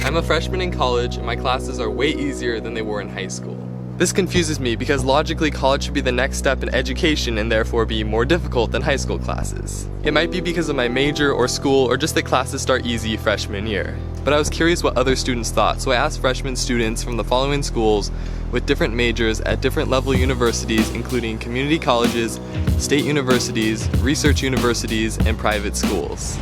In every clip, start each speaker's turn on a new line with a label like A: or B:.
A: I'm a freshman in college and my classes are way easier than they were in high school. This confuses me because logically college should be the next step in education and therefore be more difficult than high school classes. It might be because of my major or school or just that classes start easy freshman year. But I was curious what other students thought, so I asked freshman students from the following schools with different majors at different level universities, including community colleges, state universities, research universities, and private schools.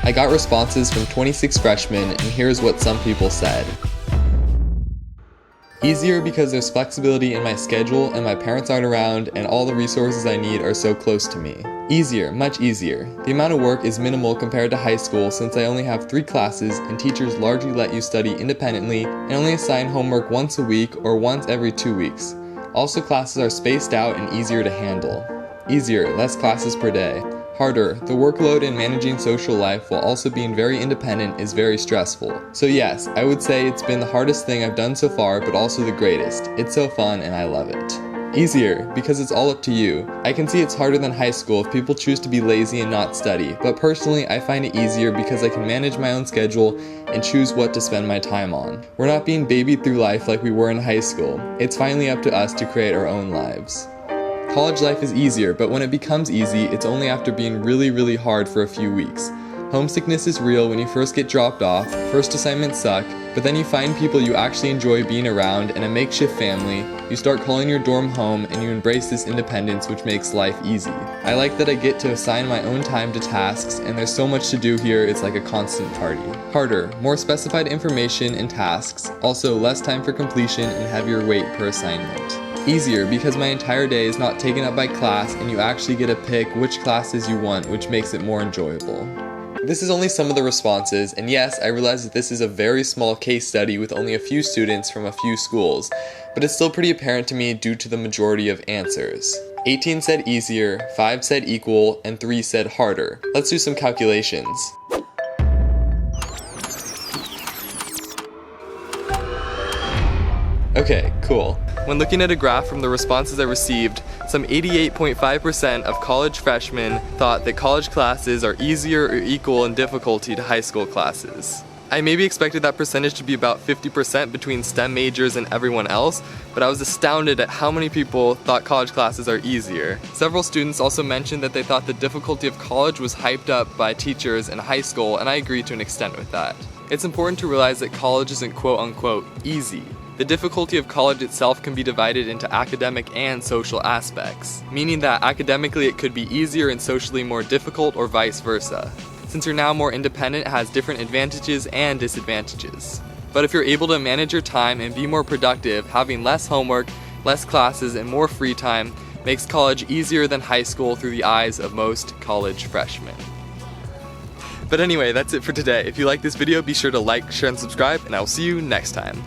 A: I got responses from 26 freshmen, and here's what some people said. Easier because there's flexibility in my schedule and my parents aren't around and all the resources I need are so close to me. Easier, much easier. The amount of work is minimal compared to high school since I only have 3 classes and teachers largely let you study independently and only assign homework once a week or once every 2 weeks. Also, classes are spaced out and easier to handle. Easier, less classes per day. Harder, the workload in managing social life while also being very independent is very stressful. So yes, I would say it's been the hardest thing I've done so far, but also the greatest. It's so fun and I love it. Easier, because it's all up to you. I can see it's harder than high school if people choose to be lazy and not study, but personally I find it easier because I can manage my own schedule and choose what to spend my time on. We're not being babied through life like we were in high school. It's finally up to us to create our own lives. College life is easier, but when it becomes easy, it's only after being really hard for a few weeks. Homesickness is real when you first get dropped off, first assignments suck, but then you find people you actually enjoy being around and a makeshift family, you start calling your dorm home and you embrace this independence which makes life easy. I like that I get to assign my own time to tasks and there's so much to do here it's like a constant party. Harder, more specified information and tasks, also less time for completion and heavier weight per assignment. Easier because my entire day is not taken up by class and you actually get to pick which classes you want, which makes it more enjoyable. This is only some of the responses, and yes, I realize that this is a very small case study with only a few students from a few schools, but it's still pretty apparent to me due to the majority of answers. 18 said easier, 5 said equal, and 3 said harder. Let's do some calculations. Okay, cool. When looking at a graph from the responses I received, some 88.5% of college freshmen thought that college classes are easier or equal in difficulty to high school classes. I maybe expected that percentage to be about 50% between STEM majors and everyone else, but I was astounded at how many people thought college classes are easier. Several students also mentioned that they thought the difficulty of college was hyped up by teachers in high school, and I agree to an extent with that. It's important to realize that college isn't quote-unquote easy. The difficulty of college itself can be divided into academic and social aspects, meaning that academically it could be easier and socially more difficult or vice versa. Since you're now more independent, it has different advantages and disadvantages. But if you're able to manage your time and be more productive, having less homework, less classes, and more free time makes college easier than high school through the eyes of most college freshmen. But anyway, that's it for today. If you like this video, be sure to like, share, and subscribe, and I will see you next time.